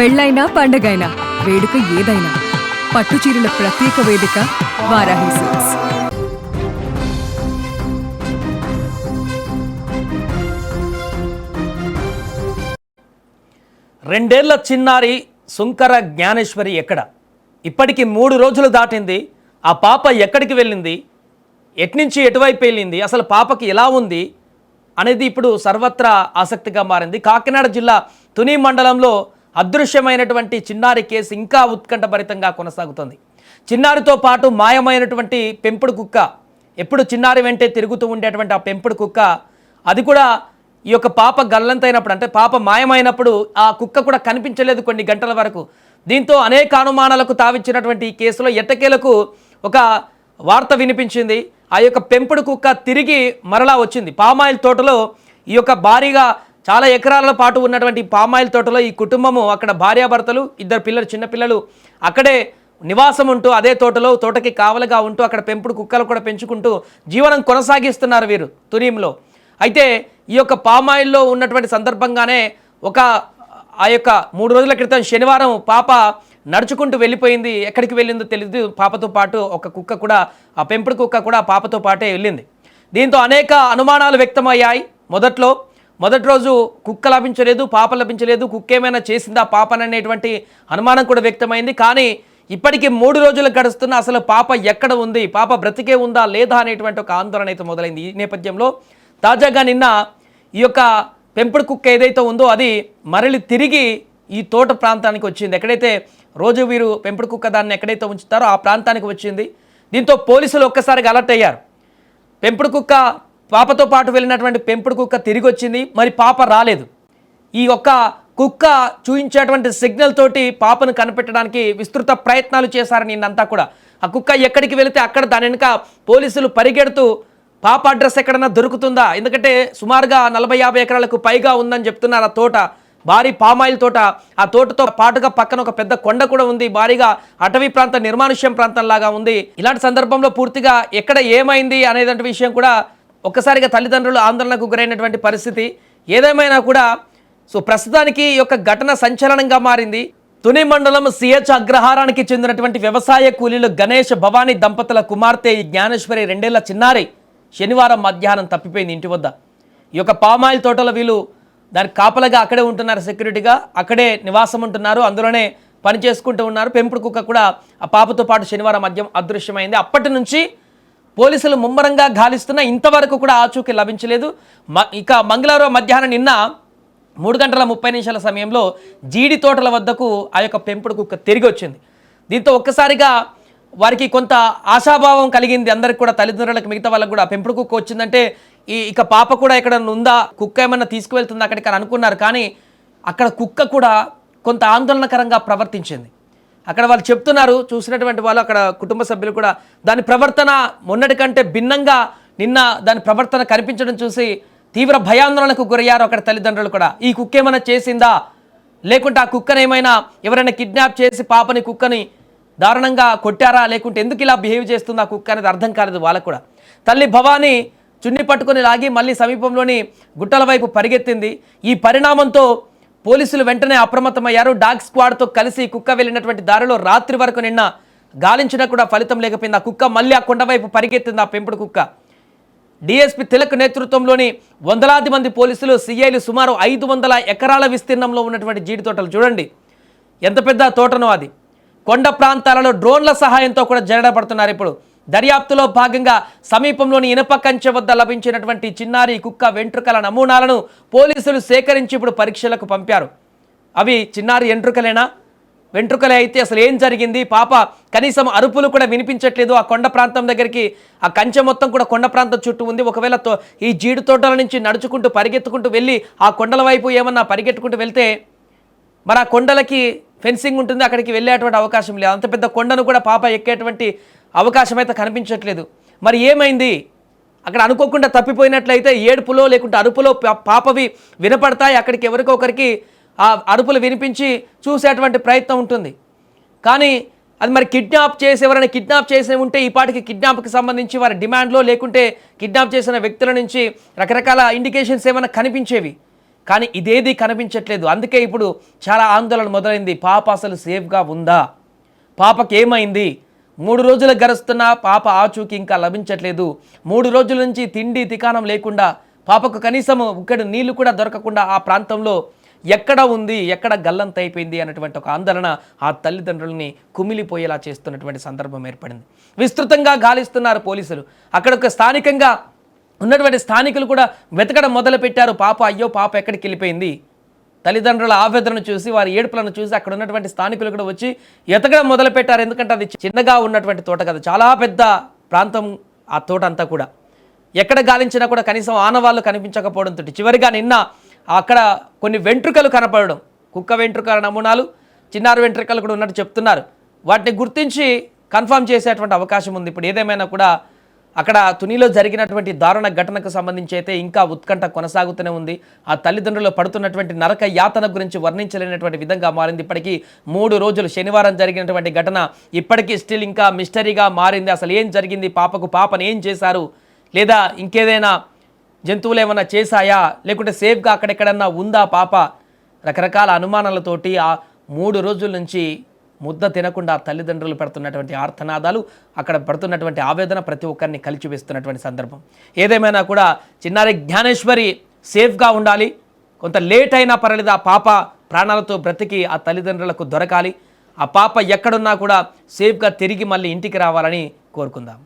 పెళ్ళైనా పండగైనా వేడుక ఏదైనా పట్టుచీరల ప్రత్యేక వేదిక వారాహి సిల్క్స్. రెండేళ్ల చిన్నారి సుంకర జ్ఞానేశ్వరి ఎక్కడ? ఇప్పటికి 3 రోజులు దాటింది. ఆ పాప ఎక్కడికి వెళ్ళింది, ఎట్నుంచి ఎటువైపు వెళ్ళింది, అసలు పాపకి ఎలా ఉంది అనేది ఇప్పుడు సర్వత్రా ఆసక్తిగా మారింది. కాకినాడ జిల్లా తుని మండలంలో అదృశ్యమైనటువంటి చిన్నారి కేసు ఇంకా ఉత్కంఠభరితంగా కొనసాగుతుంది. చిన్నారితో పాటు మాయమైనటువంటి పెంపుడు కుక్క, ఎప్పుడు చిన్నారి వెంటే తిరుగుతూ ఉండేటువంటి ఆ పెంపుడు కుక్క, అది కూడా ఈ యొక్క పాప గల్లంతైనప్పుడు, అంటే పాప మాయమైనప్పుడు ఆ కుక్క కూడా కనిపించలేదు కొన్ని గంటల వరకు. దీంతో అనేక అనుమానాలకు తావిచ్చినటువంటి ఈ కేసులో ఎట్టకేలకు ఒక వార్త వినిపించింది. ఆ యొక్క పెంపుడు కుక్క తిరిగి మరలా వచ్చింది. పామాయిల్ తోటలో ఈ యొక్క భారీగా చాలా ఎకరాల పాటు ఉన్నటువంటి పామాయిల్ తోటలో ఈ కుటుంబము, అక్కడ భార్యాభర్తలు, 2 పిల్లలు, చిన్నపిల్లలు అక్కడే నివాసం ఉంటూ అదే తోటకి కావలిగా ఉంటూ అక్కడ పెంపుడు కుక్కలు కూడా పెంచుకుంటూ జీవనం కొనసాగిస్తున్నారు వీరు తునీంలో. అయితే ఈ యొక్క పామాయిల్లో ఉన్నటువంటి సందర్భంగానే ఆ యొక్క 3 రోజుల క్రితం శనివారం పాప నడుచుకుంటూ వెళ్ళిపోయింది. ఎక్కడికి వెళ్ళిందో తెలియదు. పాపతో పాటు ఒక కుక్క కూడా, ఆ పెంపుడు కుక్క కూడా పాపతో పాటే వెళ్ళింది. దీంతో అనేక అనుమానాలు వ్యక్తమయ్యాయి. మొదటి రోజు కుక్క లభించలేదు, పాప లభించలేదు, కుక్క ఏమైనా చేసిందా పాపననేటువంటి అనుమానం కూడా వ్యక్తమైంది. కానీ ఇప్పటికీ 3 రోజులు గడుస్తున్న అసలు పాప ఎక్కడ ఉంది, పాప బ్రతికే ఉందా లేదా అనేటువంటి ఒక ఆందోళన అయితే మొదలైంది. ఈ నేపథ్యంలో తాజాగా నిన్న ఈ యొక్క పెంపుడు కుక్క ఏదైతే ఉందో అది మరలి తిరిగి ఈ తోట ప్రాంతానికి వచ్చింది. ఎక్కడైతే రోజు వీరు పెంపుడు కుక్క దాన్ని ఎక్కడైతే ఉంచుతారో ఆ ప్రాంతానికి వచ్చింది. దీంతో పోలీసులు ఒక్కసారిగా అలర్ట్ అయ్యారు. పెంపుడు కుక్క, పాపతో పాటు వెళ్ళినటువంటి పెంపుడు కుక్క తిరిగి వచ్చింది, మరి పాప రాలేదు. ఈ యొక్క కుక్క చూపించేటువంటి సిగ్నల్ తోటి పాపను కనిపెట్టడానికి విస్తృత ప్రయత్నాలు చేశారు నిన్నంతా కూడా. ఆ కుక్క ఎక్కడికి వెళితే అక్కడ దాని వెనుక పోలీసులు పరిగెడుతూ పాప అడ్రస్ ఎక్కడన్నా దొరుకుతుందా, ఎందుకంటే సుమారుగా 40-50 ఎకరాలకు పైగా ఉందని చెప్తున్నారు ఆ తోట, భారీ పామాయిల్ తోట. ఆ తోటతో పాటుగా పక్కన ఒక పెద్ద కొండ కూడా ఉంది, భారీగా అటవీ ప్రాంతం, నిర్మానుష్యం ప్రాంతంలాగా ఉంది. ఇలాంటి సందర్భంలో పూర్తిగా ఎక్కడ ఏమైంది అనేటువంటి విషయం కూడా ఒక్కసారిగా తల్లిదండ్రులు ఆందోళనకు గురైనటువంటి పరిస్థితి. ఏదేమైనా కూడా ప్రస్తుతానికి ఈ యొక్క ఘటన సంచలనంగా మారింది. తుని మండలం సిహెచ్ అగ్రహారానికి చెందినటువంటి వ్యవసాయ కూలీలు గణేష్, భవానీ దంపతుల కుమార్తె ఈ జ్ఞానేశ్వరి 2 ఏళ్ల చిన్నారి శనివారం మధ్యాహ్నం తప్పిపోయింది ఇంటి వద్ద. ఈ యొక్క పామాయిల్ తోటలో వీళ్ళు దానికి కాపలగా అక్కడే ఉంటున్నారు, సెక్యూరిటీగా అక్కడే నివాసం ఉంటున్నారు, అందులోనే పని చేసుకుంటూ ఉన్నారు. పెంపుడు కుక్క కూడా ఆ పాపతో పాటు శనివారం మధ్యం అదృశ్యమైంది. అప్పటి నుంచి పోలీసులు ముమ్మరంగా గాలిస్తున్నా ఇంతవరకు కూడా ఆచూకీ లభించలేదు. ఇక మంగళవారం మధ్యాహ్నం నిన్న 3:30 సమయంలో జీడి తోటల వద్దకు ఆ యొక్క పెంపుడు కుక్క తిరిగి వచ్చింది. దీంతో ఒక్కసారిగా వారికి కొంత ఆశాభావం కలిగింది అందరికి కూడా, తల్లిదండ్రులకు, మిగతా వాళ్ళకు కూడా. పెంపుడు కుక్క వచ్చిందంటే ఇక పాప కూడా ఎక్కడ ఉందా, కుక్క ఏమన్నా తీసుకువెళ్తుందా అక్కడికి అని అనుకున్నారు. కానీ అక్కడ కుక్క కూడా కొంత ఆందోళనకరంగా ప్రవర్తించింది. అక్కడ వాళ్ళు చెప్తున్నారు, చూసినటువంటి వాళ్ళు, అక్కడ కుటుంబ సభ్యులు కూడా దాని ప్రవర్తన మొన్నటి కంటే భిన్నంగా నిన్న దాని ప్రవర్తన కనిపించడం చూసి తీవ్ర భయాందోళనకు గురయ్యారు అక్కడ తల్లిదండ్రులు కూడా. ఈ కుక్క ఏమైనా చేసిందా, లేకుంటే ఆ కుక్కను ఏమైనా ఎవరైనా కిడ్నాప్ చేసి పాపని, కుక్కని దారుణంగా కొట్టారా, లేకుంటే ఎందుకు ఇలా బిహేవ్ చేస్తుంది ఆ కుక్క అనేది అర్థం కాలేదు వాళ్ళకు కూడా. తల్లి భవానీ చున్ని పట్టుకొని లాగి మళ్ళీ సమీపంలోని గుట్టల వైపు పరిగెత్తింది. ఈ పరిణామంతో పోలీసులు వెంటనే అప్రమత్తమయ్యారు. డాగ్ స్క్వాడ్తో కలిసి కుక్క వెళ్ళినటువంటి దారిలో రాత్రి వరకు నిన్న గాలించినా కూడా ఫలితం లేకపోయింది. ఆ కుక్క మళ్ళీ ఆ కొండ వైపు పరిగెత్తింది, ఆ పెంపుడు కుక్క. డిఎస్పీ తిలక్ నేతృత్వంలోని వందలాది మంది పోలీసులు, సిఐలు సుమారు 500 ఎకరాల విస్తీర్ణంలో ఉన్నటువంటి జీడి తోటలు చూడండి ఎంత పెద్ద తోటనో అది. కొండ ప్రాంతాలలో డ్రోన్ల సహాయంతో కూడా జరగబడుతున్నారు. ఇప్పుడు దర్యాప్తులో భాగంగా సమీపంలోని ఇనప కంచె వద్ద లభించినటువంటి చిన్నారి కుక్క వెంట్రుకల నమూనాలను పోలీసులు సేకరించి ఇప్పుడు పరీక్షలకు పంపారు. అవి చిన్నారి వెంట్రుకలేనా, వెంట్రుకలే అయితే అసలు ఏం జరిగింది, పాప కనీసం అరుపులు కూడా వినిపించట్లేదు. ఆ కొండ ప్రాంతం దగ్గరికి, ఆ కంచె మొత్తం కూడా కొండ ప్రాంతం చుట్టూ ఉంది. ఒకవేళ ఈ జీడి తోటల నుంచి నడుచుకుంటూ పరిగెత్తుకుంటూ వెళ్ళి ఆ కొండల వైపు ఏమన్నా పరిగెట్టుకుంటూ వెళ్తే మరి ఆ కొండలకి ఫెన్సింగ్ ఉంటుంది, అక్కడికి వెళ్ళేటువంటి అవకాశం లేదు. అంత పెద్ద కొండను కూడా పాప ఎక్కేటువంటి అవకాశం అయితే కనిపించట్లేదు. మరి ఏమైంది అక్కడ? అనుకోకుండా తప్పిపోయినట్లయితే ఏడుపులో లేకుంటే అరుపులో పాపవి వినపడతాయి. అక్కడికి ఎవరికొకరికి ఆ అరుపులు వినిపించి చూసేటువంటి ప్రయత్నం ఉంటుంది. కానీ అది మరి కిడ్నాప్ చేసి, ఎవరైనా కిడ్నాప్ చేసి ఉంటే ఈ పాటికి కిడ్నాప్కి సంబంధించి వారి డిమాండ్లో లేకుంటే కిడ్నాప్ చేసిన వ్యక్తుల నుంచి రకరకాల ఇండికేషన్స్ ఏమైనా కనిపించేవి. కానీ ఇదేది కనిపించట్లేదు. అందుకే ఇప్పుడు చాలా ఆందోళన మొదలైంది. పాప అసలు సేఫ్గా ఉందా, పాపకి ఏమైంది, 3 రోజులు గడుస్తున్నా పాప ఆచూకీ ఇంకా లభించట్లేదు. 3 రోజుల నుంచి తిండి తికాణం లేకుండా, పాపకు కనీసం ఉక్కడి నీళ్లు కూడా దొరకకుండా ఆ ప్రాంతంలో ఎక్కడ ఉంది, ఎక్కడ గల్లంత అయిపోయింది అన్నటువంటి ఒక ఆందోళన ఆ తల్లిదండ్రులని కుమిలిపోయేలా చేస్తున్నటువంటి సందర్భం ఏర్పడింది. విస్తృతంగా గాలిస్తున్నారు పోలీసులు. అక్కడ ఒక స్థానికంగా ఉన్నటువంటి స్థానికులు కూడా వెతకడం మొదలుపెట్టారు. అయ్యో పాప ఎక్కడికి వెళ్ళిపోయింది. తల్లిదండ్రుల ఆవేదనను చూసి, వారి ఏడుపులను చూసి అక్కడ ఉన్నటువంటి స్థానికులు కూడా వచ్చి ఎతకడం మొదలుపెట్టారు. ఎందుకంటే అది చిన్నగా ఉన్నటువంటి తోట కదా, చాలా పెద్ద ప్రాంతం ఆ తోట అంతా కూడా. ఎక్కడ గాలించినా కూడా కనీసం ఆనవాళ్ళు కనిపించకపోవడంతో చివరిగా నిన్న అక్కడ కొన్ని వెంట్రుకలు కనపడడం, కుక్క వెంట్రుకల నమూనాలు, చిన్నారి వెంట్రుకలు కూడా ఉన్నట్టు చెప్తున్నారు. వాటిని గుర్తించి కన్ఫర్మ్ చేసేటువంటి అవకాశం ఉంది. ఇప్పుడు ఏదేమైనా కూడా అక్కడ తునిలో జరిగినటువంటి దారుణ ఘటనకు సంబంధించి అయితే ఇంకా ఉత్కంఠ కొనసాగుతూనే ఉంది. ఆ తల్లిదండ్రులు పడుతున్నటువంటి నరక యాతన గురించి వర్ణించలేనటువంటి విధంగా మారింది. ఇప్పటికీ 3 రోజులు, శనివారం జరిగినటువంటి ఘటన ఇప్పటికీ స్టిల్ ఇంకా మిస్టరీగా మారింది. అసలు ఏం జరిగింది, పాపని ఏం చేశారు, లేదా ఇంకేదైనా జంతువులు ఏమైనా చేశాయా, లేకుంటే సేఫ్గా అక్కడెక్కడన్నా ఉందా పాప, రకరకాల అనుమానాలతోటి ఆ 3 రోజుల నుంచి ముద్ద తినకుండా తల్లిదండ్రులు పడుతున్నటువంటి ఆర్తనాదాలు, అక్కడ పడుతున్నటువంటి ఆవేదన ప్రతి ఒక్కరిని కలిచివేస్తున్నటువంటి సందర్భం. ఏదేమైనా కూడా చిన్నారి జ్ఞానేశ్వరి సేఫ్గా ఉండాలి. కొంత లేట్ అయినా పర్వాలేదు, ఆ పాప ప్రాణాలతో బ్రతికి ఆ తల్లిదండ్రులకు దొరకాలి. ఆ పాప ఎక్కడున్నా కూడా సేఫ్గా తిరిగి మళ్ళీ ఇంటికి రావాలని కోరుకుందాం.